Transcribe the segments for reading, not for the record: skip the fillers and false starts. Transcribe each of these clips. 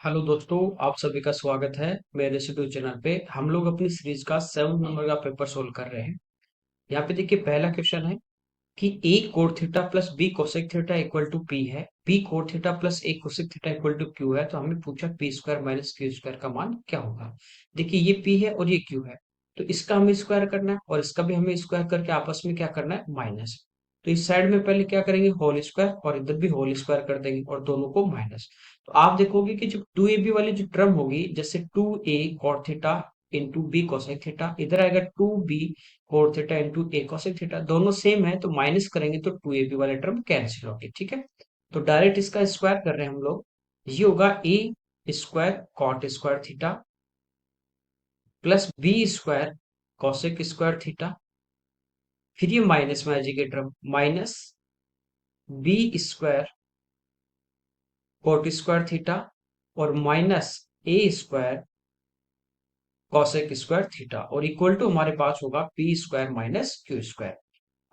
Hello दोस्तों, आप सभी का स्वागत है मेरे यूट्यूब चैनल पे। हम लोग अपनी सीरीज का 7 नंबर का पेपर सोल्व कर रहे हैं। यहाँ पे देखिए, पहला क्वेश्चन है कि A cot theta plus B cosec theta equal to P है। B cot theta plus A cosec theta equal to Q है। तो हमें पूछा P square minus Q square का मान क्या होगा। देखिए, ये पी है और ये क्यू है, तो इसका हमें स्क्वायर करना है और इसका भी हमें स्क्वायर करके आपस में क्या करना है, माइनस। तो इस साइड में पहले क्या करेंगे, होल स्क्वायर, और इधर भी होल स्क्वायर कर देंगे और दोनों को माइनस। तो आप देखोगे कि जो टू ए बी वाली जो टर्म होगी, जैसे two a cot theta into b cosec theta, इधर आएगा two b cot theta into a cosec theta, दोनों सेम है तो माइनस करेंगे तो टू ए बी वाले टर्म कैंसिल होगी। ठीक है, तो डायरेक्ट इसका स्क्वायर कर रहे हैं हम लोग। ये होगा A square cot square theta plus B square cosec square theta, फिर ये माइनस में आ जाएगी term, minus B square cot square theta और minus A square cosec square theta, और इक्वल टू हमारे पास होगा P square minus Q square.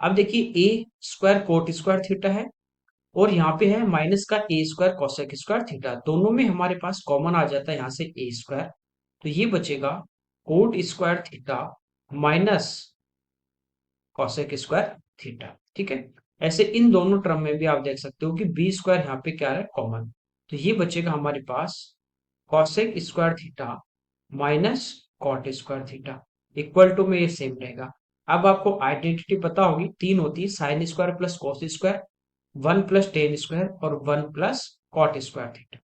अब देखिए, A square cot square theta है और यहाँ पे है माइनस का A square cosec square theta, दोनों में हमारे पास कॉमन आ जाता है यहाँ से ए स्क्वायर। तो ये बचेगा coat square theta minus cosec square theta. ठीक है, ऐसे इन दोनों टर्म में भी आप देख सकते हो कि बी स्क्वायर यहाँ पे क्या है, कॉमन। तो ये बचेगा हमारे पास cosec square theta minus cot square theta, equal to में ये सेम रहेगा। अब आपको आइडेंटिटी पता होगी, तीन होती है, sine square plus cos square, one plus tan square और one plus cot square theta,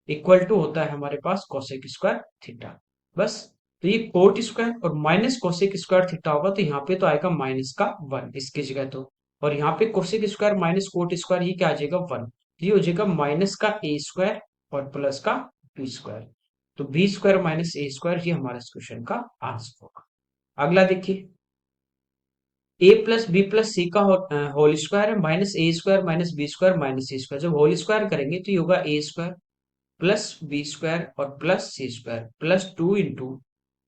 equal to होता है हमारे पास कोसेक स्क्वायर थीटा। बस। तो ये कोट स्क्वायर और माइनस कोसेक स्क्वायर थीटा होगा, तो यहाँ पे तो आएगा माइनस का वन इसकी जगह तो, और यहाँ पे cosec square minus cot square ये क्या आ जाएगा, वन। ये हो जाएगा माइनस का ए स्क्वायर और प्लस का बी स्क्वायर। तो B square minus A square ये हमारे इस क्वेश्चन का आंसर होगा। अगला देखिए, A plus B plus C का होल स्क्वायर है minus A square minus B square minus C square. जब होल स्क्वायर करेंगे तो ये होगा A square plus B square और plus C square plus two into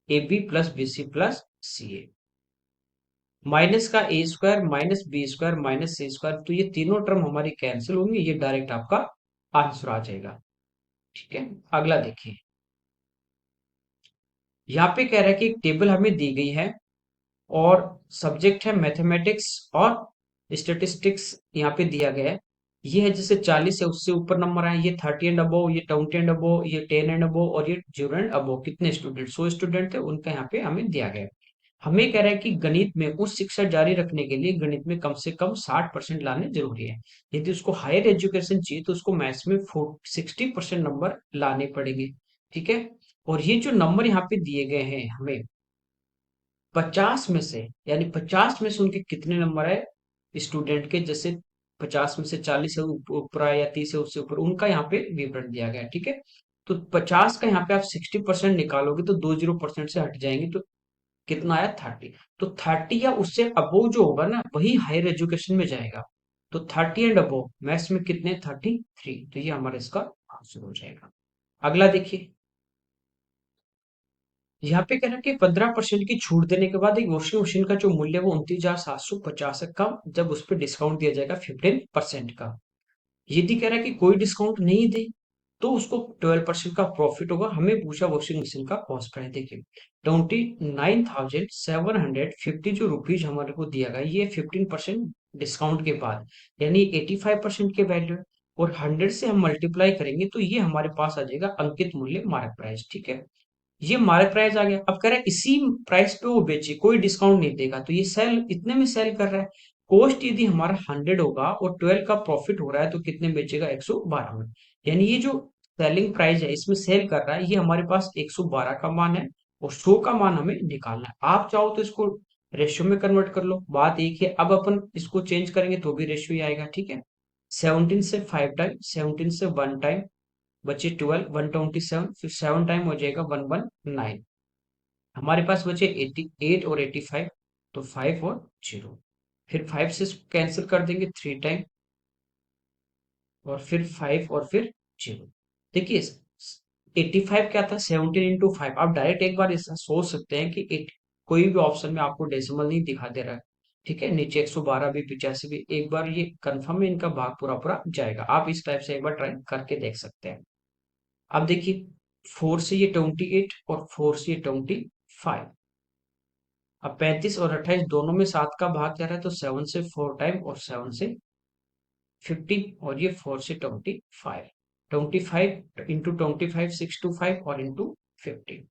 A B plus B C plus C A, minus का A square minus B square minus C square. तो ये तीनों टर्म हमारी कैंसिल होंगी, ये डायरेक्ट आपका answer आ जाएगा। ठीक है, अगला देखिए, यहाँ पे कह रहा है कि एक टेबल हमें दी गई है और सब्जेक्ट है मैथमेटिक्स और स्टेटिस्टिक्स, यहाँ पे दिया गया है। ये है जैसे 40 है, उससे ऊपर नंबर आए, ये 30 एंड अबो, ये 20 एंड अबो, ये 10 एंड अबो और ये 0 एंड अबो। कितने स्टूडेंट, 100 स्टूडेंट थे, उनका यहाँ पे हमें दिया गया है। हमें कह रहा है कि गणित में उच्च शिक्षा जारी रखने के लिए गणित में कम से कम 60% लाने जरूरी है। यदि उसको हायर एजुकेशन चाहिए तो उसको मैथ्स में 60% नंबर लाने पड़ेंगे। ठीक है, और ये जो नंबर यहाँ पे दिए गए हैं हमें 50 में से, यानी 50 में से उनके कितने नंबर आए स्टूडेंट के, जैसे 50 में से 40 है ऊपर आया या 30 है उससे ऊपर, उनका यहाँ पे विवरण दिया गया है। ठीक है, तो 50 का यहाँ पे आप 60% निकालोगे तो 20% से हट जाएंगे, तो कितना आया, 30। तो 30 या उससे अबोव जो होगा ना, वही हायर एजुकेशन में जाएगा। तो 30 एंड अबोव मैथ्स में कितने, 33। तो ये हमारा इसका आंसर हो जाएगा। अगला देखिए, यहाँ पे कह रहा है कि 15% की छूट देने के बाद एक वॉशिंग मशीन का जो मूल्य है वो 29,750 है, कम जब उस पर डिस्काउंट दिया जाएगा 15% का। यदि कह रहा है कि कोई डिस्काउंट नहीं दे तो उसको 12% का प्रॉफिट होगा। हमें पूछा वॉशिंग मशीन का कॉस्ट प्राइस। देखिए, 29,750 जो रुपीज हमारे को दिया गया, ये 15% डिस्काउंट के बाद, यानी 85% के वैल्यू है। और 100 से हम मल्टीप्लाई करेंगे तो ये हमारे पास आ जाएगा अंकित मूल्य, मार्क प्राइस। ठीक है, ये मार्क प्राइस आ गया। अब कह रहा है इसी प्राइस पे वो बेचे, कोई डिस्काउंट नहीं देगा, तो ये सेल इतने में सेल कर रहा है। कॉस्ट यदि हमारा 100 होगा और 12 का प्रॉफिट हो रहा है तो कितने में बेचेगा, 112 में। यानी ये जो सेलिंग प्राइस है इसमें सेल कर रहा है, ये हमारे पास 112 का मान है और 100 का मान हमें निकालना है। आप चाहो तो इसको रेशियो में कन्वर्ट कर लो, बात एक है। अब अपन इसको चेंज करेंगे तो भी रेशियो ही आएगा। ठीक है, 17 से 5 टाइम, 17 से 1 टाइम, बचे 12, 127, फिर 7 टाइम हो जाएगा 119। हमारे पास बचे 88 और 85, तो 5 और 0। फिर 5 से कैंसिल कर देंगे 3 टाइम, और फिर 5 और फिर 0। देखिए, 85 क्या था, 17 into 5। आप डायरेक्ट एक बार ऐसा सोच सकते हैं कि कोई भी ऑप्शन में आपको डेसिमल नहीं दिखा दे रहा है। ठीक है, नीचे 112 भी 85 भी, एक बार ये कंफर्म है, इनका भाग पूरा पूरा जाएगा। आप इस टाइप से एक बार ट्राई करके देख सकते हैं। अब देखिए, 4 से ये 28 और 4 से ये 25। अब 35 और 28 दोनों में 7 का भाग जा रहा है, तो 7 से 4 टाइम और 7 से 15, और ये 4 से 25। 25 इंटू 25 625 और इंटू 15।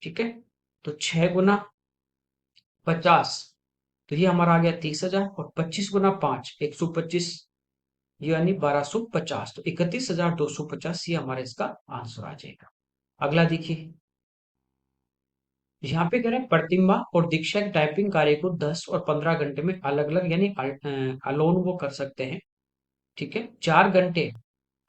ठीक है, तो 6 गुना 50, तो ये हमारा आ गया 30,000, और 25 गुना 5 125, यानी 1250। तो 31,250 ये हमारा इसका आंसर आ जाएगा। अगला देखिए, यहाँ पे कह रहे हैं प्रतिमा और दीक्षा के टाइपिंग कार्य को 10 और 15 घंटे में अलग अलग यानी अलोन वो कर सकते हैं। ठीक है, 4 घंटे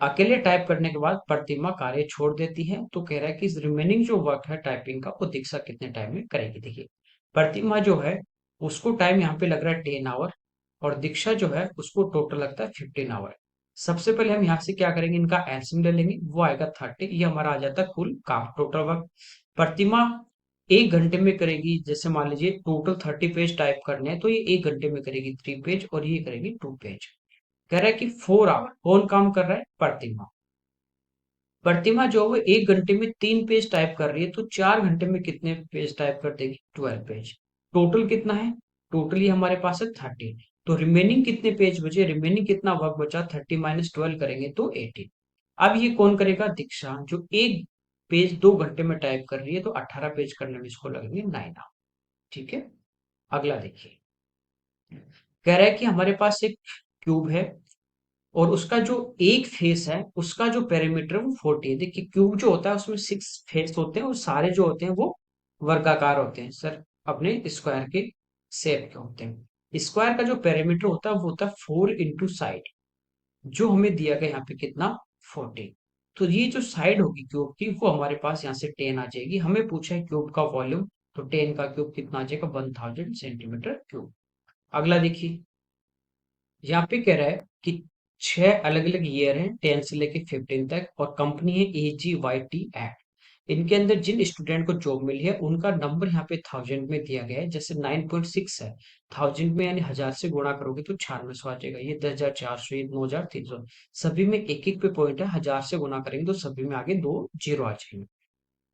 अकेले टाइप करने के बाद प्रतिमा कार्य छोड़ देती है। तो कह रहा है कि रिमेनिंग जो वर्क है टाइपिंग का, वो दीक्षा कितने टाइम में करेगी। देखिए, प्रतिमा जो है उसको टाइम यहाँ पे लग रहा है 10 आवर, और दीक्षा जो है उसको टोटल लगता है 15 आवर। सबसे पहले हम यहाँ से क्या करेंगे, इनका एलसीएम ले लेंगे, वो आएगा 30। ये हमारा आ जाता है कुल काम, टोटल वर्क। प्रतिमा 1 घंटे में करेगी, जैसे मान लीजिए टोटल 30 पेज टाइप करने हैं, तो ये 1 घंटे में करेगी 3 पेज, और ये करेगी 2 पेज। कह रहा है कि 4 आवर कौन काम कर रहा है, प्रतिमा। प्रतिमा जो है 1 घंटे में 3 पेज टाइप कर रही है, तो 4 घंटे में कितने पेज टाइप कर देगी, 12 पेज। टोटल कितना है, टोटली हमारे पास है 30। तो रिमेनिंग कितने पेज बचे, रिमेनिंग कितना वर्क बचा, 30 - 12 करेंगे तो 18। अब ये कौन करेगा, दीक्षा, जो 1 पेज 2 घंटे में टाइप कर रही है, तो 18 पेज करने में इसको लगेंगे 9 आवर। ठीक है, अगला देखिए, कह रहा है कि हमारे पास एक क्यूब है, और उसका जो एक फेस है उसका जो पेरीमीटर है वो 40 है। देखिए, क्यूब जो होता है उसमें 6 फेस होते हैं, और सारे जो होते हैं वो वर्गाकार होते हैं सर, अपने स्क्वायर के शेप के होते हैं। स्क्वायर का जो पेरीमीटर होता है वो होता है 4 इंटू साइड, जो हमें दिया गया यहाँ पे कितना, 40। तो ये जो साइड होगी क्यूब की, वो हमारे पास यहाँ से 10 आ जाएगी। हमें पूछा है क्यूब का वॉल्यूम, तो 10 का क्यूब कितना आ जाएगा, 1000 सेंटीमीटर क्यूब। अगला देखिए, यहाँ पे कह रहा है कि 6 अलग अलग ईयर हैं, 10 से लेके 15 तक, और कंपनी है AGYT एक्ट। इनके अंदर जिन स्टूडेंट को जॉब मिली है उनका नंबर यहाँ पे 1000 में दिया गया है। जैसे 9.6 है, 1000 में यानी 1000 से गुणा करोगे तो 9600 आ जाएगा। ये 10,400, ये 9,300, सभी में एक एक पे पॉइंट है। 1000 से गुणा करेंगे तो सभी में आगे 2 जीरो आ जाएंगे।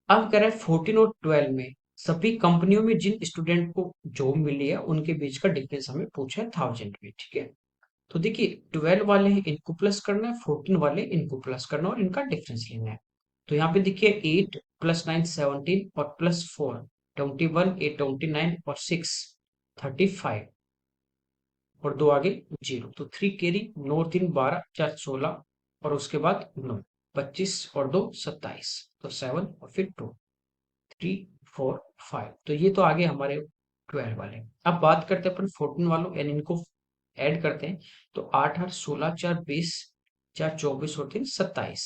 अब कह रहा है 14 और 12 में सभी कंपनियों में जिन स्टूडेंट को जॉब मिली है उनके बीच का डिफरेंस हमें पूछा है 1000 में। ठीक है, तो देखिए, 12 वाले हैं इनको प्लस करना है, 14 वाले इनको प्लस करना है, और इनका डिफरेंस लेना है। तो यहाँ पे देखिए, 8 + 9 17, और +4 21, 8 29, और 6 35, और 2 आगे जीरो, तो 3 कैरी, 9 3 12 4 16, और उसके बाद 9 25, और 2 27, तो 7, और फिर 2 3 4 5। तो ये तो आगे हमारे 12 वाले। अब बात करते हैं अपन 14 वालों, यानी इनको ऐड करते हैं। तो 8 8 16 4 20, 4 24, और 3 27,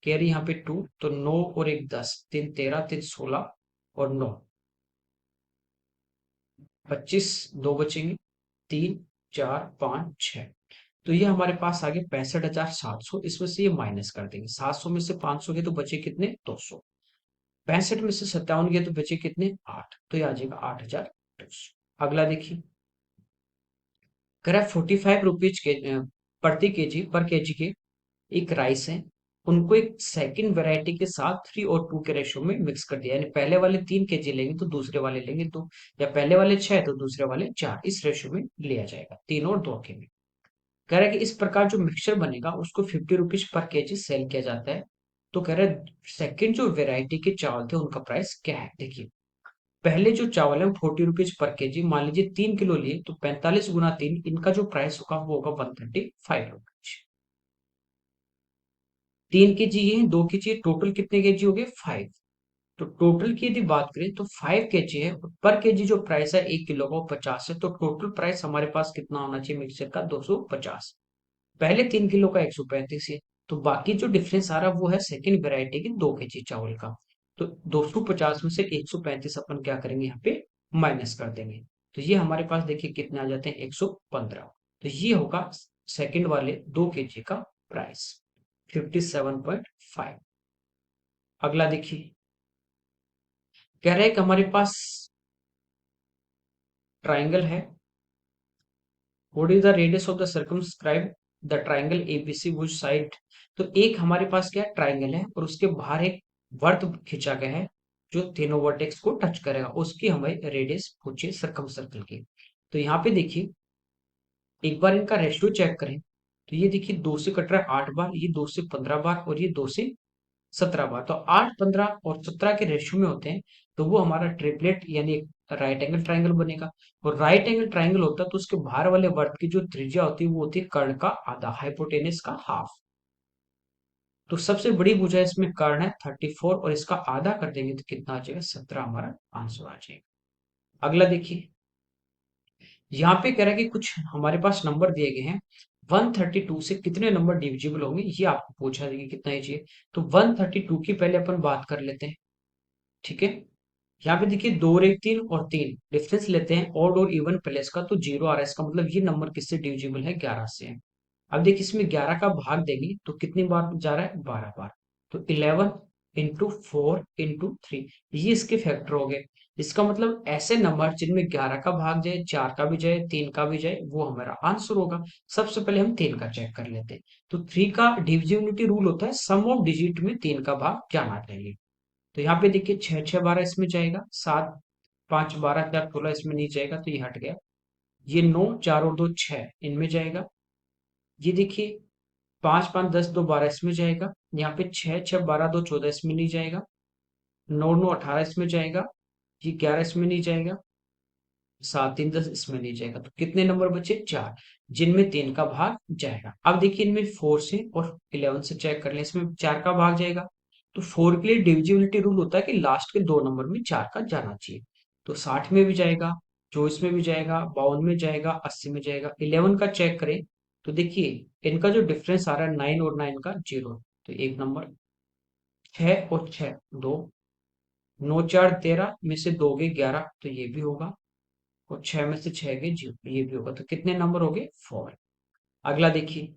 कैरी यहाँ पे 2, तो 9 और 1 10, 3 13, 3 16, और 9 25, 2 बचेंगे, 3 4 5 6। तो ये हमारे पास आ गए 65,700। इसमें से ये माइनस कर देंगे, 700 में से 500 गए तो बचे कितने, 200। 65 में से 57 गए तो बचे कितने, 8। तो ये आ जाएगा 8,200। अगला देखिए, करें 45 रुपीज के प्रति केजी पर केजी के एक राइस है, उनको एक सेकंड वैरायटी के साथ 3 और 2 के रेशो में मिक्स कर दिया। यानी पहले वाले 3 केजी लेंगे तो दूसरे वाले लेंगे 2, या पहले वाले 6 तो दूसरे वाले 4, इस रेशो में लिया जाएगा, 3 और 2 के में। कह रहा है कि इस प्रकार जो मिक्सचर बनेगा उसको 50 रुपीज पर केजी सेल किया जाता है। तो कह रहा है सेकंड जो वेरायटी के चावल थे उनका प्राइस क्या है। देखिए, पहले जो चावल है 40 रुपीज पर केजी, मान लीजिए 3 किलो लिए, तो 45 × 3, इनका जो प्राइस होगा वो होगा 135 रुपीज। 3 केजी ये, 2 केजी, टोटल कितने केजी हो गए, 5। तो टोटल की यदि बात करें तो 5 केजी है, पर केजी जो प्राइस है 1 किलो का वो 50 है, तो टोटल प्राइस हमारे पास कितना होना चाहिए मिक्सचर का, 250। पहले 3 किलो का 135 है, तो बाकी जो डिफरेंस आ रहा है वो है सेकंड वेरायटी के 2 केजी चावल का। तो 250 में से 135 अपन क्या करेंगे, यहाँ पे माइनस कर देंगे। तो ये हमारे पास देखिए कितने आ जाते हैं, 115। तो ये होगा सेकंड वाले 2 केजी का प्राइस, 57.5। अगला देखिए, कह रहे हैं कि हमारे पास ट्राइंगल है। What is the radius of the circumscribe the triangle ABC, which side तो एक हमारे पास क्या ट्राइंगल है और उसके बाहर एक वर्त खींचा गया है जो तीनों वर्टेक्स को टच करेगा, उसकी हमें रेडियस पूछिए सर्कम सर्कल की। तो यहाँ पे देखिए एक बार इनका रेशियो चेक करें तो ये देखिए 2 से कट रहा है 8 बार, ये 2 से 15 बार और ये 2 से 17 बार। तो 8, 15 और 17 के रेशियो में होते हैं तो वो हमारा ट्रिपलेट यानी राइट एंगल ट्राइंगल बनेगा। और राइट एंगल ट्राइंगल होता है तो उसके बाहर वाले वर्ग की जो त्रिज्या होती है वो होती है कर्ण का आधा, हाइपोटेनस का हाफ। तो सबसे बड़ी भुजा इसमें कर्ण है 34 और इसका आधा कर देंगे तो कितना आ जाएगा 17 हमारा आंसर आ जाएगा। अगला देखिए यहाँ पे कह रहा है कि कुछ हमारे पास नंबर दिए गए हैं 132 से कितने नंबर डिविजिबल होंगे ये आपको पूछा जाएगा कितना ही चाहिए। तो 132 की पहले अपन बात कर लेते हैं, ठीक है। यहाँ पे देखिए 2 और 1 3 और 3 डिफरेंस लेते हैं ऑड और इवन प्लेस का तो 0 आ रहा है, इसका मतलब ये नंबर किससे डिविजिबल है 11 से है। अब देखिए इसमें 11 का भाग देंगे तो कितनी बार जा रहा है 12 बार। तो 11 इंटू 4 इंटू 3 ये इसके फैक्टर हो गए। इसका मतलब ऐसे नंबर जिनमें 11 का भाग जाए, 4 का भी जाए, 3 का भी जाए वो हमारा आंसर होगा। सबसे पहले हम 3 का चेक कर लेते हैं। तो 3 का डिविजिबिलिटी रूल होता है सम ऑफ डिजिट में 3 का भाग जाना चाहिए। तो यहाँ पे देखिए 6 6 12 इसमें जाएगा, 7 5 12 4 16 इसमें नहीं जाएगा तो ये हट गया। ये 9 4 और 2 6 इनमें जाएगा। ये देखिए 5 5 10 2 12 इसमें जाएगा। यहाँ पे 6 6 12 2 14 इसमें नहीं जाएगा। 9 9 18 इसमें जाएगा। ये 11 इसमें नहीं जाएगा। 7 3 10 इसमें नहीं जाएगा। तो कितने नंबर बचे 4 जिनमें 3 का भाग जाएगा। अब देखिए इनमें 4 से और 11 से चेक कर लें, इसमें 4 का भाग जाएगा। तो 4 के लिए डिविजिबिलिटी रूल होता है कि लास्ट के 2 नंबर में 4 का जाना चाहिए। तो 60 में भी जाएगा, 24 में भी जाएगा, 52 में जाएगा, 80 में जाएगा। 11 का चेक करें तो देखिए इनका जो डिफरेंस आ रहा है 9 और 9 का 0। तो एक नंबर 6 और 6 2, 9 4 13 में से 2 गए 11 तो ये भी होगा। और 6 में से 6 गए 0 ये भी होगा। तो कितने नंबर हो गए 4। अगला देखिए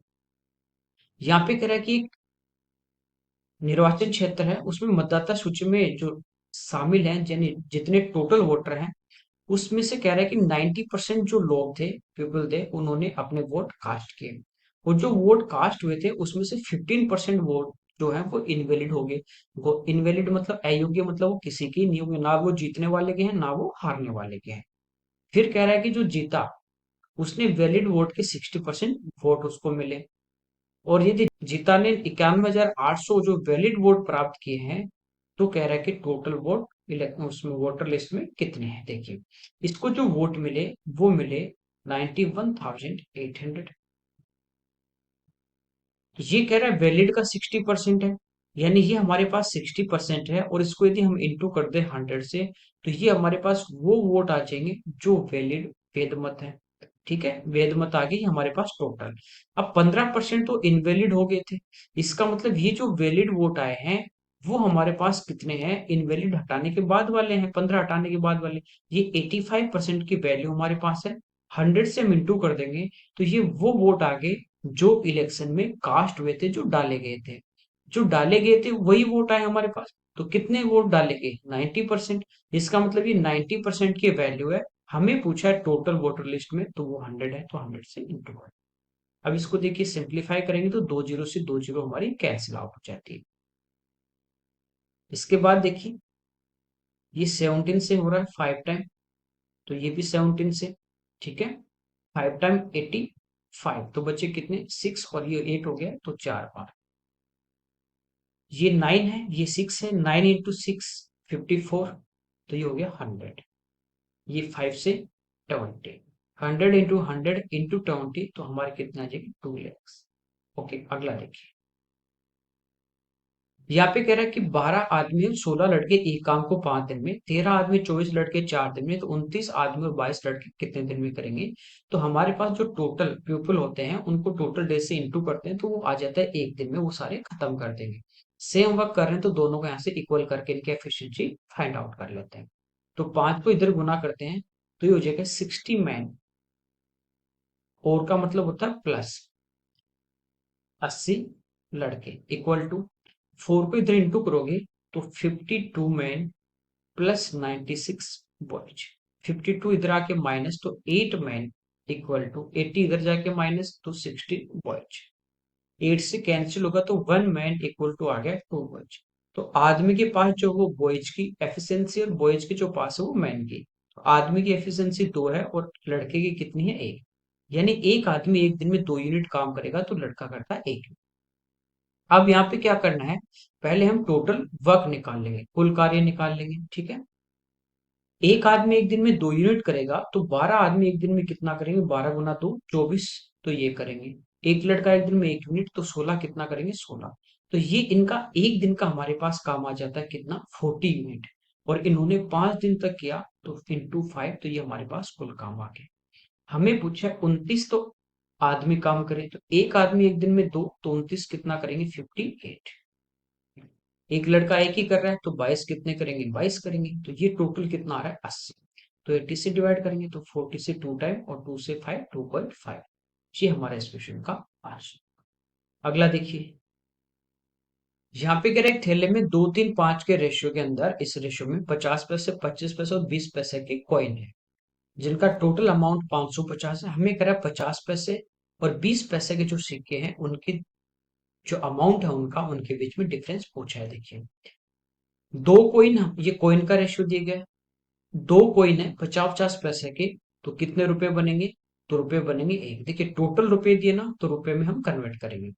यहाँ पे कह रहा है कि एक निर्वाचन क्षेत्र है उसमें मतदाता सूची में जो शामिल हैं यानी जितने टोटल वोटर हैं उसमें से कह रहा है कि 90% जो लोग थे, पीपल थे, उन्होंने अपने वोट कास्ट किए। और जो वोट कास्ट हुए थे उसमें से 15% वोट जो है वो इनवैलिड हो गए। वो इनवैलिड मतलब अयोग्य, मतलब वो किसी की नहीं होंगे, ना वो जीतने वाले के हैं ना वो हारने वाले के हैं। फिर कह रहा है कि जो जीता उसने वैलिड वोट के 60% वोट उसको मिले। और यदि जीता ने 91,800 जो वैलिड वोट प्राप्त किए हैं तो कह रहा है कि टोटल वोट उसमें वोटर लिस्ट में कितने हैं। देखिए इसको जो वोट मिले वो मिले 91,800। ये कह रहा है वैलिड का 60% है, यानी ये हमारे पास 60% है और इसको यदि हम इंटू कर दे 100 से तो ये हमारे पास वो वोट आ जाएंगे जो वैलिड वेद मत है। ठीक है, वेद मत आ गई हमारे पास टोटल। अब 15% तो इनवैलिड हो गए थे। इसका मतलब ये जो वैलिड वोट आए हैं वो हमारे पास कितने हैं इनवैलिड हटाने के बाद वाले हैं, 15 हटाने के बाद वाले। ये 85% की वैल्यू हमारे पास है। 100 से हम इंटू कर देंगे तो ये वो वोट आ गए जो इलेक्शन में कास्ट हुए थे, जो डाले गए थे। जो डाले गए थे वही वोट आए हमारे पास। तो कितने वोट डाले गए 90%। इसका मतलब ये 90% की वैल्यू है। हमें पूछा है टोटल वोटर लिस्ट में तो वो 100 है तो 100 से इंटू कर। अब इसको देखिए सिंप्लीफाई करेंगे तो 2 जीरो से 2 जीरो हमारी कैंसिल आउट हो जाती है। इसके बाद देखिए ये 17 से हो रहा है 5 टाइम, तो ये भी 17 से। ठीक है, 5 टाइम 85 तो बचे कितने 6 और ये 8 हो गया तो 4 बार। ये 9 है ये 6 है, 9 इंटू 6 54 तो ये हो गया 100। ये 5 से 20, 100 इंटू 100 इंटू 20 तो हमारे कितना आ जाएगी 2 लैक्स। ओके अगला देखिए यहाँ पे कह रहा है कि 12 आदमी और 16 लड़के एक काम को 5 दिन में, 13 आदमी 24 लड़के 4 दिन में, तो 29 आदमी और 22 लड़के कितने दिन में करेंगे। तो हमारे पास जो टोटल पीपल होते हैं उनको टोटल डेज से इंटू करते हैं तो वो आ जाता है एक दिन में वो सारे खत्म कर देंगे। सेम वर्क कर रहे हैं तो दोनों को यहाँ से इक्वल करके इनकी एफिशिएंसी फाइंड आउट कर लेते हैं। तो 5 को इधर गुना करते हैं तो ये हो जाएगा 60 मैन, और का मतलब होता है प्लस 80 लड़के इक्वल टू 4 को इधर इंटू करोगे तो 52 मैन प्लस 96 बॉयज। 52 इधर आके माइनस तो 8 मैन इक्वल टू 80 इधर जाके माइनस तो 60 बॉयज। 8 से कैंसिल होगा तो 1 मैन इक्वल टू आ गया 2 बॉयज। तो आदमी के पास जो वो बॉयज की एफिशिएंसी और बॉयज के जो पास है वो मैन की। तो आदमी की एफिशिएंसी 2 है और लड़के की कितनी है, 1। यानी एक आदमी एक दिन में 2 यूनिट काम करेगा तो लड़का करता है 1। अब यहाँ पे क्या करना है, पहले हम टोटल वर्क निकाल लेंगे, कुल कार्य निकाल लेंगे, ठीक है। एक आदमी एक दिन में 2 यूनिट करेगा तो 12 आदमी एक दिन में कितना करेंगे, 12 गुना 2 24। तो ये करेंगे। एक लड़का एक दिन में 1 यूनिट तो 16 कितना करेंगे, 16। तो ये इनका एक दिन का हमारे पास काम आ जाता है कितना, 40 यूनिट। और इन्होंने 5 दिन तक किया तो इंटू 5, तो ये हमारे पास कुल काम आ गया। हमें पूछा है 29 तो आदमी काम करे, तो एक आदमी एक दिन में 2 तो 29 कितना करेंगे, 58। एक लड़का एक ही कर रहा है तो 22 कितने करेंगे, 22 करेंगे। तो ये टोटल कितना आ रहा है, 80। तो 80 से डिवाइड करेंगे तो 40 से 2 टाइम और 2 से 5, 2.5। ये हमारा इस क्वेश्चन का आंसर। अगला देखिए, यहाँ पे कह रहे हैं थैले में 2 3 5 के रेशियो के अंदर, इस रेशियो में 50 पैसे, 25 पैसे और 20 पैसे के कॉइन है, जिनका टोटल अमाउंट 550 है। हमें कह रहा है 50 पैसे और 20 पैसे के जो सिक्के हैं उनके जो अमाउंट है उनका, उनके बीच में डिफरेंस पूछा है। देखिए, दो कोइन, ये कोइन का रेशियो दिया गया है। दो कोइन है 50 50 पैसे के, तो कितने रुपए बनेंगे, तो रुपए बनेंगे 1। देखिए टोटल रुपए दिए ना तो रुपए में हम कन्वर्ट करेंगे।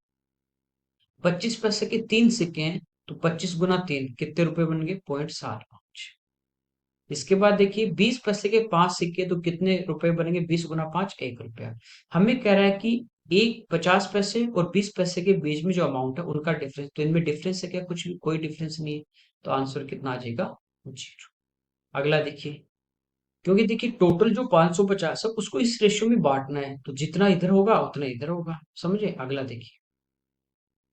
25 पैसे के 3 सिक्के हैं तो 25 गुना 3 कितने रुपए बन गए, 0.75। इसके बाद देखिए 20 पैसे के 5 सिक्के तो कितने रुपए बनेंगे, 20 गुना 5, 1 रुपया। हमें कह रहा है कि एक 50 पैसे और 20 पैसे के बीच में जो अमाउंट है उनका डिफरेंस, तो इनमें डिफरेंस है क्या, कुछ भी, कोई डिफरेंस नहीं है। तो आंसर कितना आ जाएगा, 0। अगला देखिए, क्योंकि देखिए टोटल जो 550 है उसको इस रेशियो में बांटना है, तो जितना इधर होगा उतना इधर होगा, समझे। अगला देखिए,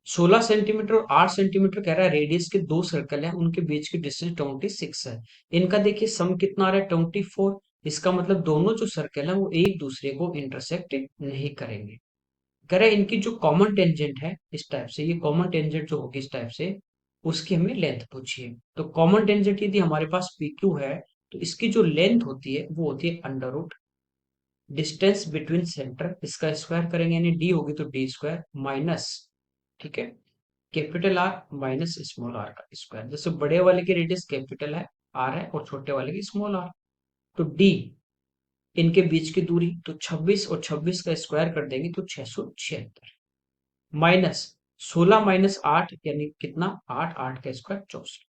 16 सेंटीमीटर और 8 सेंटीमीटर कह रहा है रेडियस के दो सर्कल हैं, उनके बीच की डिस्टेंस 26 है। इनका देखिए सम कितना आ रहा है, 24। इसका मतलब दोनों जो सर्कल है वो एक दूसरे को इंटरसेक्ट नहीं करेंगे। कह रहा है इनकी जो कॉमन टेंजेंट है इस टाइप से, ये कॉमन टेंजेंट जो होगी इस टाइप से, उसकी हमें लेंथ पूछिए। तो कॉमन टेंजेंट यदि हमारे पास PQ है तो इसकी जो लेंथ होती है वो होती है under root distance between centre, इसका स्क्वायर करेंगे यानी डी होगी तो डी स्क्वायर माइनस, ठीक है, capital r minus small r का स्क्वायर। जैसे बड़े वाले की रेडियस कैपिटल है आर है और छोटे वाले की स्मॉल आर, तो डी इनके बीच की दूरी, तो 26 और 26 का स्क्वायर कर देंगे तो 676 माइनस 16 माइनस 8 यानी कितना, 8, 8 का स्क्वायर 64।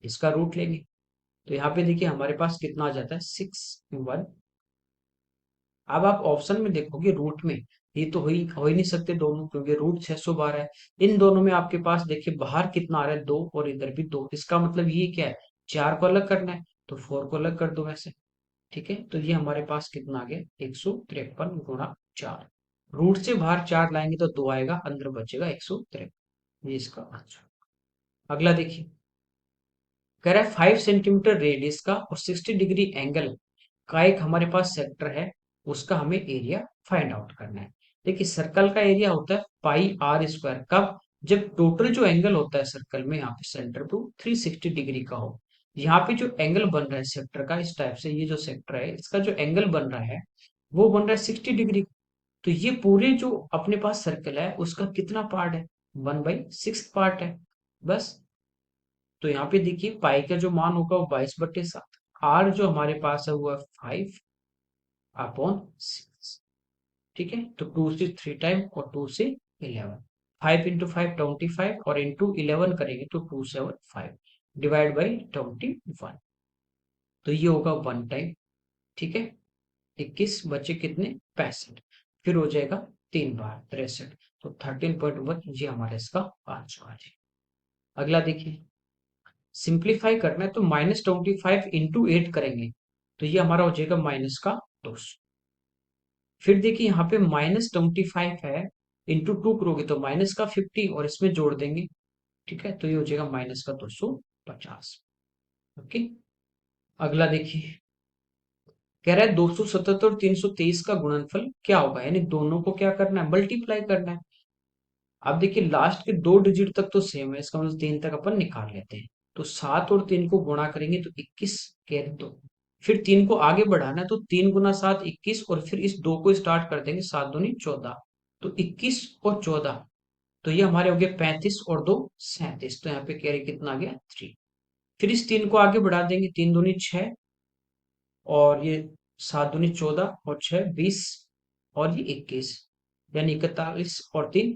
इसका रूट लेंगे तो यहाँ पे देखिए हमारे पास कितना आ जाता है, 6 1। अब आप ऑप्शन में देखोगे रूट में, ये तो हो ही नहीं सकते दोनों, क्योंकि रूट 612 है। इन दोनों में आपके पास देखिए बाहर कितना आ रहा है, 2 और इधर भी 2। इसका मतलब ये क्या है, 4 को अलग करना है तो 4 को अलग कर दो ऐसे, ठीक है। तो ये हमारे पास कितना आ गया, 153 गुणा 4। रूट से बाहर 4 लाएंगे तो 2 आएगा, अंदर बचेगा 153। ये इसका आंसर। अगला देखिए, कह रहा है 5 सेंटीमीटर रेडियस का और 60 डिग्री एंगल का एक हमारे पास सेक्टर है, उसका हमें एरिया फाइंड आउट करना है। देखिए सर्कल का एरिया होता है πr², कब, जब टोटल जो एंगल होता है सर्कल में यहाँ पे सेंटर टू 360 डिग्री का हो। यहाँ पे जो एंगल बन रहा है सेक्टर का इस टाइप से, ये जो सेक्टर है इसका जो एंगल बन रहा है वो बन रहा है 60 डिग्री। तो ये पूरे जो अपने पास सर्कल है उसका कितना पार्ट है, 1/6 पार्ट है बस। तो यहाँ पे देखिए पाई का जो मान होगा वो 22/7, आर जो हमारे पास है वो है 5/6, ठीक है। तो 2 से 3 टाइम और 2 से 11, 5 × 5 25 और इंटू 11 करेंगे तो 275 डिवाइड बाई 21। तो ये होगा 1 टाइम, ठीक है। 21 बचे कितने, 65। फिर हो जाएगा 3 बार 63, तो 13.1 ये हमारा इसका आंसर है। अगला देखिए, सिंप्लीफाई करना है तो -25 × 8 करेंगे तो ये हमारा हो जाएगा माइनस का 200। फिर देखिए यहाँ पे -25 है, × 2 करोगे तो माइनस का 50 और इसमें जोड़ देंगे, ठीक है। तो ये हो जाएगा माइनस का 250। ओके। अगला देखिए, कह रहा है 277 और 323 का गुणनफल क्या होगा, यानी दोनों को क्या करना है, मल्टीप्लाई करना है। अब देखिए लास्ट के 2 डिजिट तक तो सेम है, इसका मतलब 3 तक अपन निकाल लेते हैं। तो 7 और 3 को गुणा करेंगे तो 21 कैरी 2। फिर 3 को आगे बढ़ाना है तो 3 × 7 21 और फिर इस 2 को स्टार्ट कर देंगे, 7 दूनी 14। तो 21 और 14, तो ये हमारे हो गए 35 और 2 37। तो यहाँ पे कैरी कितना आ गया 3। फिर इस 3 को आगे बढ़ा देंगे, 3 दूनी 6 और ये 7 दूनी 14 और 6 20 और ये 21, यानी 41 और 3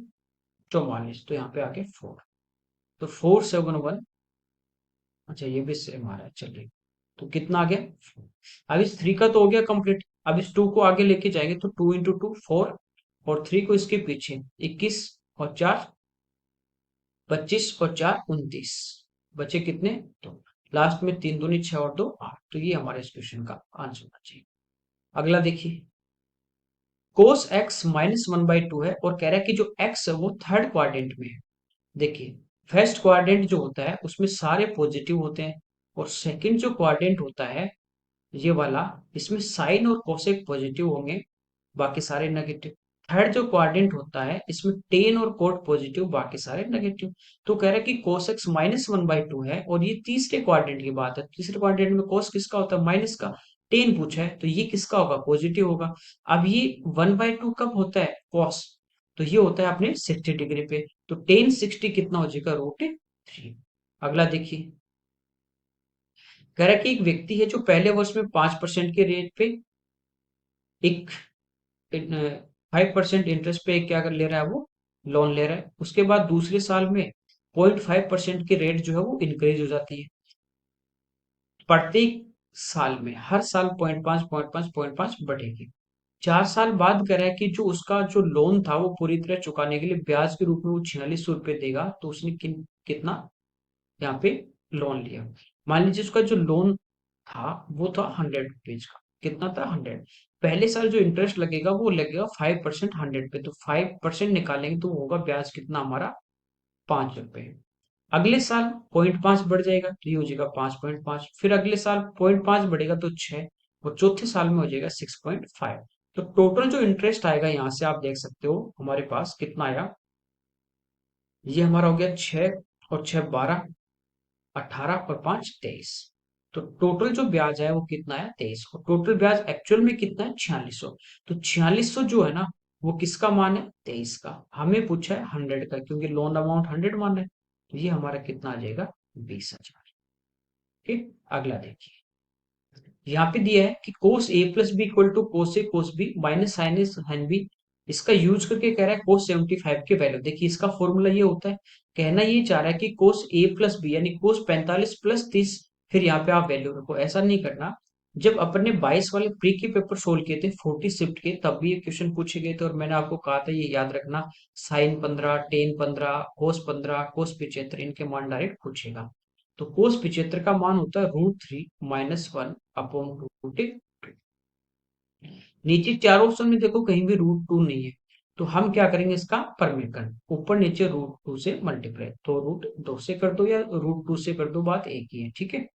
44। तो यहाँ पे आ गया 4। तो 471, अच्छा ये भी सेम आ रहा है, चलिए। तो कितना आ गया, अब इस 3 का तो हो गया कंप्लीट। अब इस 2 को आगे लेके जाएंगे तो 2 इंटू 2 4 और 3 को इसके पीछे 21 और 4 25 और 4 29, बचे कितने, तो लास्ट में 3 दूनी 6 और 2 8। तो ये हमारे इस क्वेश्चन का आंसर होना चाहिए। अगला देखिए, कोस एक्स माइनस 1/2 है और कह रहा है कि जो एक्स है वो थर्ड क्वाड्रेंट में है। देखिए, फर्स्ट क्वाड्रेंट जो होता है उसमें सारे पॉजिटिव होते हैं, और सेकंड जो क्वाड्रेंट होता है ये वाला, इसमें साइन और कोसेक पॉजिटिव होंगे, बाकी सारे नेगेटिव। थर्ड जो क्वाड्रेंट होता है इसमें टेन और कोट पॉजिटिव, बाकी सारे नेगेटिव। तो कह रहा है कि कोस एक्स माइनस 1/2 है, और ये तीसरे क्वाड्रेंट की बात है। तीसरे क्वाड्रेंट में कोस किसका होता है, माइनस का। टेन पूछा है तो ये किसका होगा, पॉजिटिव होगा। अब ये 1/2 कब होता है, कॉस, तो ये होता है अपने 60 डिग्री पे। तो टेन 60 कितना हो जाएगा, √3। अगला देखिए, कह रहा है कि एक व्यक्ति है जो पहले वर्ष में 5% के रेट पे एक 5% इंटरेस्ट पे क्या कर ले रहा है, वो लोन ले रहा है। उसके बाद दूसरे साल में 0.5% की रेट जो है वो इंक्रीज हो जाती है प्रत्येक साल में, हर साल 0.5 0.5 0.5 बढ़ेगी। 4 साल बाद कह रहा है कि जो उसका जो लोन था वो पूरी तरह चुकाने के लिए ब्याज के रूप में वो 4600 रुपये देगा। तो उसने कितना यहाँ पे लोन लिया। मान लीजिए उसका जो लोन था वो था 100 रुपीज का, कितना था 100। पहले साल जो इंटरेस्ट लगेगा वो लगेगा 5% 100 पे, तो 5% निकालेंगे तो होगा ब्याज कितना हमारा, 5 रुपए। अगले साल 0.5 बढ़ जाएगा तो ये हो जाएगा 5.5, फिर अगले साल 0.5 बढ़ेगा तो 6, और चौथे साल में हो जाएगा 6.5। तो टोटल जो इंटरेस्ट आएगा यहाँ से आप देख सकते हो हमारे पास कितना आया, ये हमारा हो गया 6 और 6 12, 18 और 5 23। तो टोटल जो ब्याज है वो कितना है, 23। और टोटल ब्याज एक्चुअल में कितना है, 4600। तो 4600 जो है ना, वो किसका मान है, 23 का। हमें पूछा है 100 का, क्योंकि लोन अमाउंट 100 मान है। तो ये हमारा कितना आ जाएगा, 20,000। ठीक, अगला देखिए, यहाँ पे दिया है कि cos A plus B equal to cos A cos B minus sine A sine B. इसका यूज करके कह रहा है कोस 75 के वैल्यू। देखिए इसका फॉर्मूला ये होता है, कहना ये चाह रहा है कि कोस ए प्लस बी यानी कोस 45 प्लस 30, फिर यहाँ पे आप वैल्यू रखो। ऐसा नहीं करना। जब अपन ने 22 वाले प्री के पेपर सोल्व किए थे 40 शिफ्ट के, तब भी ये क्वेश्चन पूछे गए थे, और मैंने आपको कहा था ये याद रखना, साइन 15 टेन 15 कोस 15 कोस 75 इनके मान डायरेक्ट पूछेगा। तो कोस 75 का मान होता है √3 -1 अपॉन √2। नीचे चार ऑप्शन में देखो कहीं भी √2 नहीं है, तो हम क्या करेंगे, इसका परमेकन ऊपर नीचे √2 से मल्टीप्लाई, तो √2 से कर दो या √2 से कर दो, बात एक ही है। ठीक है,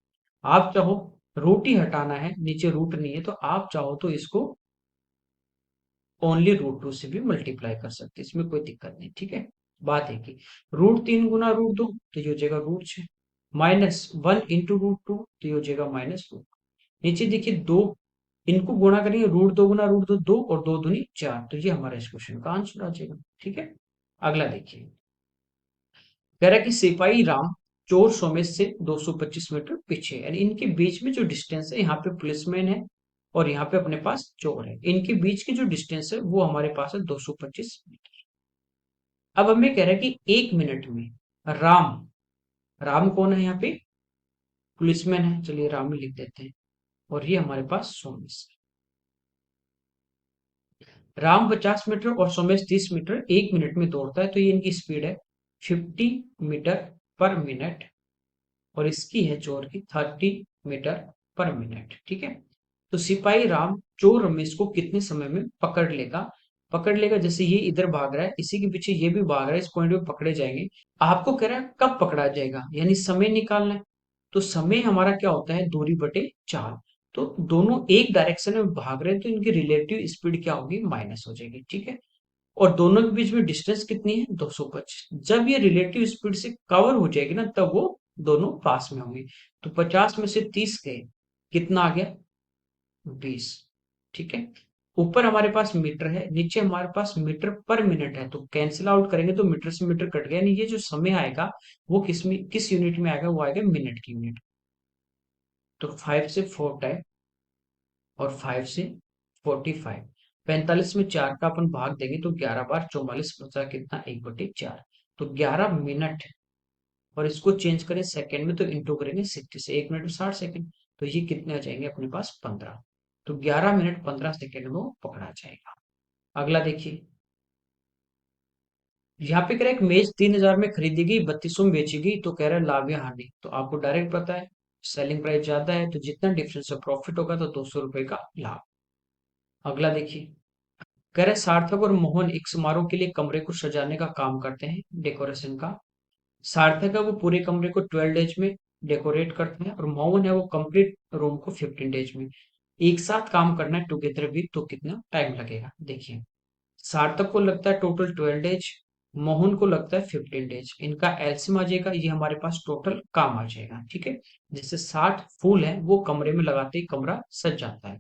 आप चाहो रूट ही हटाना है, नीचे रूट नहीं है, तो आप चाहो तो इसको ओनली √2 से भी मल्टीप्लाई कर सकते हैं, इसमें कोई दिक्कत नहीं। ठीक है, बात है कि √3 गुना √2 तो ये हो जाएगा √6, -1 इंटू √2 तो ये हो जाएगा -2। नीचे देखिए दो, इनको गुणा करेंगे, √2 गुना √2 2 और 2 दूनी 4, तो ये हमारा इस क्वेश्चन का आंसर आ जाएगा। ठीक है, अगला देखिए, कह रहा है कि सिपाही राम चोर सोमेश से 225 मीटर पीछे है, यानी इनके बीच में जो डिस्टेंस है, यहाँ पे पुलिसमैन है और यहाँ पे अपने पास चोर है, इनके बीच की जो डिस्टेंस है वो हमारे पास है 225 मीटर। अब हमें कह रहा है कि 1 मिनट में राम, राम कौन है यहाँ पे, पुलिसमैन है, चलिए राम ही लिख देते हैं, और ये हमारे पास सोमेश। राम 50 मीटर और सोमेश 30 मीटर 1 मिनट में दौड़ता है, तो ये इनकी स्पीड है 50 मीटर पर मिनट, और इसकी है चोर की 30 मीटर पर मिनट। ठीक है, तो सिपाही राम चोर रमेश को कितने समय में पकड़ लेगा, पकड़ लेगा। जैसे ये इधर भाग रहा है, इसी के पीछे ये भी भाग रहा है, इस पॉइंट पे पकड़े जाएंगे। आपको कह रहा है कब पकड़ा जाएगा, यानी समय निकालना है। तो समय हमारा क्या होता है, दूरी बटे 4। तो दोनों एक डायरेक्शन में भाग रहे हैं, तो इनकी रिलेटिव स्पीड क्या होगी, माइनस हो जाएगी। ठीक है, और दोनों के बीच में डिस्टेंस कितनी है, 225। जब ये रिलेटिव स्पीड से कवर हो जाएगी ना, तब वो दोनों पास में होंगे। तो 50 में से 30 गए, कितना आ गया, 20। ठीक है, ऊपर हमारे पास मीटर है, नीचे हमारे पास मीटर पर मिनट है, तो कैंसिल आउट करेंगे तो मीटर से मीटर कट गया, यानी ये जो समय आएगा वो किस यूनिट में आएगा, वो आएगा मिनट की यूनिट। तो 5 से 4 टाइम और 5 से 45, 45 में 4 का अपन भाग देंगे तो 11 बार 44 बचा कितना, 1/4। तो 11 मिनट, और इसको चेंज करें सेकंड में तो इंटू करेंगे 60 से, 1 मिनट में 60 सेकंड, तो ये कितने आ जाएंगे अपने पास 15। तो 11 मिनट 15 सेकंड में वो पकड़ा जाएगा। अगला देखिए, यहाँ पे कह रहा है एक मेज 3,000 में खरीदी गई, 3200 में बेची गई, तो कह रहा है लाभ या हानि। तो आपको डायरेक्ट पता है सेलिंग प्राइस ज्यादा है तो जितना डिफरेंस है प्रॉफिट होगा, तो 200 रुपए का लाभ। अगला देखिए, कह रहे हैं सार्थक और मोहन एक समारोह के लिए कमरे को सजाने का काम करते हैं, डेकोरेशन का। सार्थक है वो पूरे कमरे को 12 डेज में डेकोरेट करते हैं, और मोहन है वो कंप्लीट रूम को 15 डेज में। एक साथ काम करना है टुगेदर भी, तो कितना टाइम लगेगा देखिए। सार्थक को लगता है टोटल 12 डेज, मोहन को लगता है 15 डेज, इनका एलसीएम आ जाएगा, ये हमारे पास टोटल काम आ जाएगा, ठीक है। जैसे 60 फूल है वो कमरे में लगाते ही कमरा सज जाता है,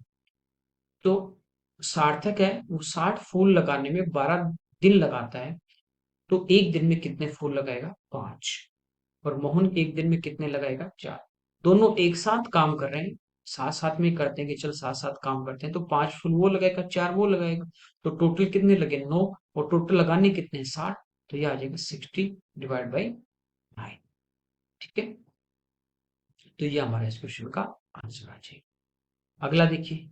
तो सार्थक है वो 60 फूल लगाने में 12 दिन लगाता है, तो एक दिन में कितने फूल लगाएगा, 5। और मोहन एक दिन में कितने लगाएगा, 4। दोनों एक साथ काम कर रहे हैं, साथ साथ में करते हैं कि चल साथ साथ काम करते हैं, तो 5 फुल वो लगाएगा, 4 वो लगाएगा, तो टोटल कितने लगे, 9। और टोटल लगाने कितने हैं, 60, तो ये आ जाएगा 60/9, ठीक है। तो ये हमारा इस क्वेश्चन का आंसर आ जाएगा। अगला देखिए,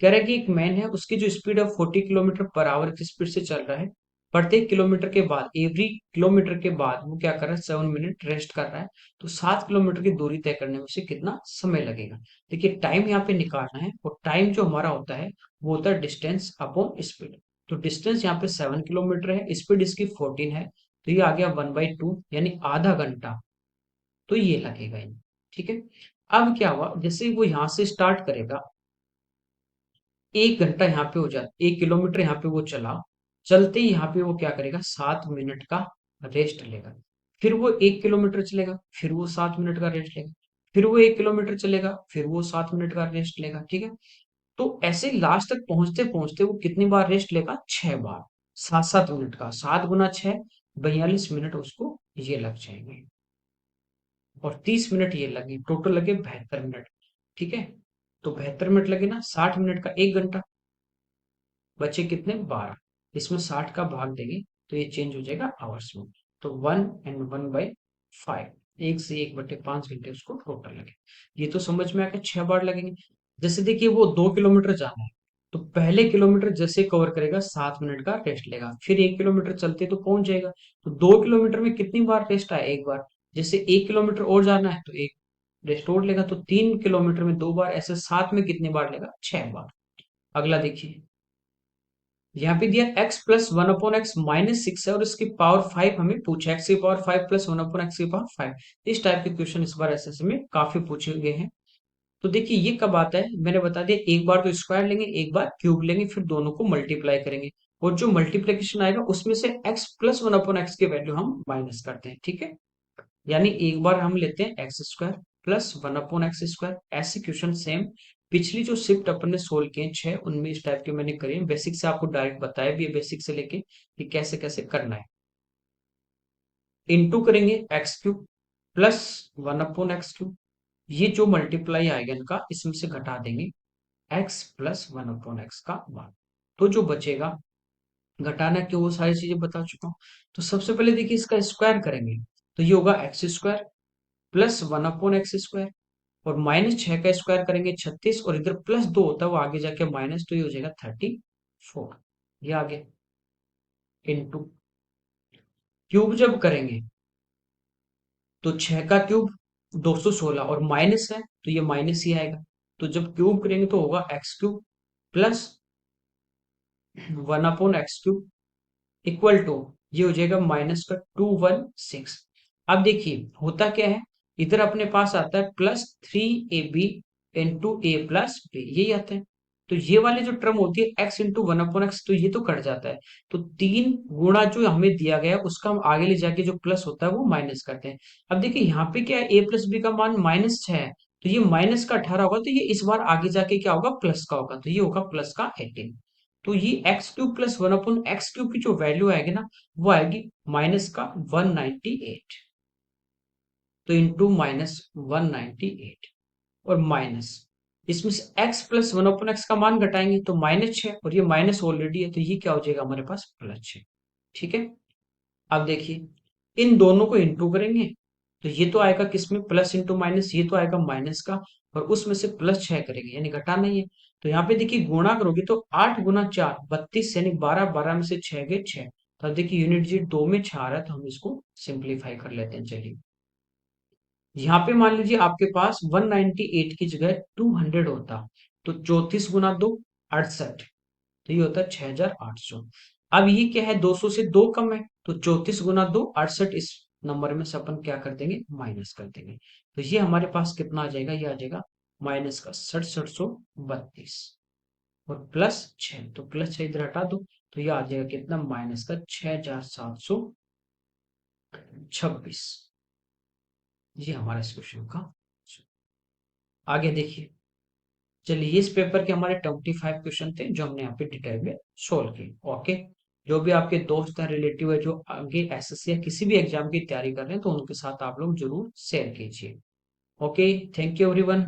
कह रहा है कि एक मैन है, उसकी जो स्पीड है 40 किलोमीटर पर आवर की स्पीड से चल रहा है। प्रत्येक किलोमीटर के बाद, एवरी किलोमीटर के बाद वो क्या कर रहा है, 7 मिनट रेस्ट कर रहा है। तो 7 किलोमीटर की दूरी तय करने में उसे कितना समय लगेगा। देखिए टाइम यहाँ पे निकालना है, और टाइम जो हमारा होता है वो होता है डिस्टेंस अपॉन स्पीड। तो डिस्टेंस यहाँ पे 7 किलोमीटर है, स्पीड इसकी 14 है, तो ये आ गया 1/2, यानी आधा घंटा। तो ये लगेगा इन्हें, ठीक है। अब क्या हुआ, जैसे वो यहाँ से स्टार्ट करेगा, 1 घंटा यहाँ पे हो जाता, 1 किलोमीटर यहाँ पे वो चला, चलते ही यहाँ पे वो क्या करेगा, 7 मिनट का रेस्ट लेगा। फिर वो 1 किलोमीटर चलेगा, फिर वो 7 मिनट का रेस्ट लेगा, फिर वो 1 किलोमीटर चलेगा, फिर वो 7 मिनट का रेस्ट लेगा, ठीक है। तो ऐसे लास्ट तक पहुंचते पहुंचते वो कितनी बार रेस्ट लेगा, 6 बार, 7-7 मिनट का, 7 × 6 42 मिनट उसको ये लग जाएंगे, और 30 मिनट ये लगे, टोटल लगे 72 मिनट, ठीक है। तो 72 मिनट लगे ना, 60 मिनट का 1 घंटा, बचे कितने, 12। इसमें 60 का भाग देंगे तो ये चेंज हो जाएगा आवर्स में, तो 1 and 1/5, 1 से 1/5 घंटे उसको टोटल लगे। ये तो समझ में आ गया, 6 बार लगेंगे। जैसे देखिए वो 2 किलोमीटर जाना है, तो पहले किलोमीटर जैसे कवर करेगा 7 मिनट का रेस्ट लेगा, फिर 1 किलोमीटर चलते तो पहुंच जाएगा। तो 2 किलोमीटर में कितनी बार रेस्ट आया, 1 बार। जैसे 1 किलोमीटर और जाना है तो एक रेस्ट और लेगा, तो 3 किलोमीटर में 2 बार, ऐसे साथ में कितनी बार लेगा, 6 बार। अगला देखिए, यहाँ पे दिया x+1/x-6 है, और इसकी पावर 5 हमें पूछा, x⁵ +1/x⁵5। इस टाइप के क्वेश्चन इस बार एसएससी में काफी पूछे गए हैं। तो देखिए ये कब आता है, मैंने बता दिया, एक बार तो स्क्वायर लेंगे, एक बार क्यूब लेंगे, फिर दोनों को मल्टीप्लाई करेंगे, और जो मल्टीप्लीकेशन आएगा उसमें से x+1/x की वैल्यू हम माइनस करते हैं, ठीक है। यानी एक बार हम लेते हैं x² + 1/x², ऐसे क्वेश्चन सेम पिछली जो शिफ्ट अपन ने सोल्व किए 6, उनमें इस टाइप के मैंने करे हैं। बेसिक से आपको डायरेक्ट बताया भी है, बेसिक से लेके कि कैसे कैसे करना है। इंटू करेंगे x³ +1/x³, ये जो मल्टीप्लाई आएगा इनका, इसमें से घटा देंगे x+1/x का मान, तो जो बचेगा, घटाना क्यों, वो सारी चीजें बता चुका हूँ। तो सबसे पहले देखिए इसका स्क्वायर करेंगे, तो ये होगा x² + 1/x², और -6 का स्क्वायर करेंगे 36, और इधर +2 होता है वो आगे जाके माइनस, तो ये हो जाएगा 34, ये आगे इंटू, क्यूब जब करेंगे तो 6 का क्यूब 216, और माइनस है तो ये माइनस ही आएगा, तो जब क्यूब करेंगे तो होगा x³ + 1/x³ इक्वल टू, ये हो जाएगा -216। अब देखिए होता क्या है, इधर अपने पास आता है +3ab इंटू a+b, यही आता है। तो ये वाले जो टर्म होती है x×1/x, तो ये तो कट जाता है, तो 3 गुणा जो हमें दिया गया है उसका हम आगे ले जाके जो प्लस होता है वो माइनस करते हैं। अब देखिए यहाँ पे क्या है, a+b का मान -6 है, तो ये माइनस का 18 होगा, तो ये इस बार आगे जाके क्या होगा, प्लस का होगा, तो ये होगा प्लस का 18। तो ये एक्स क्यूब प्लस वन अपन एक्स क्यूब की जो वैल्यू आएगी ना, वो आएगी माइनस का 198। तो इंटू माइनस 198 और माइनस, इसमें से x प्लस वन अपन एक्स का मान घटाएंगे तो -6, और ये माइनस ऑलरेडी है, तो ये क्या हो जाएगा हमारे पास +6। ठीक है। अब देखिए, इन दोनों को इंटू करेंगे, तो ये तो आएगा किसमें, प्लस इंटू माइनस, ये तो आएगा माइनस का, और उसमें से +6 करेंगे, यानी घटाना ही है। तो यहाँ पे देखिए गुणा करोगे तो 8 गुना 4 32, यानी 12, 12 में से 6 गए 6। तो अब देखिए यूनिट जी 2 में 6 आ रहा है, तो हम इसको सिंप्लीफाई कर लेते हैं। चलिए, यहाँ पे मान लीजिए आपके पास 198 की जगह 200 होता, तो 34 गुना 2 68, तो ये होता है 6800। अब ये क्या है, 200 से 2 कम है, तो 34 गुना 2 68, इस नंबर में से अपन क्या कर देंगे, माइनस कर देंगे। तो ये हमारे पास कितना आ जाएगा, ये आ जाएगा माइनस का 6732 और +6, तो +6 इधर हटा दो, तो ये आ जाएगा कितना, माइनस का 6726। ये हमारा इस क्वेश्चन का। आगे देखिए, चलिए इस पेपर के हमारे 25 क्वेश्चन थे जो हमने यहाँ पे डिटेल में सोल्व किए। ओके, जो भी आपके दोस्त हैं, रिलेटिव है, जो आगे एसएससी या किसी भी एग्जाम की तैयारी कर रहे हैं, तो उनके साथ आप लोग जरूर शेयर कीजिए। Okay, thank you everyone.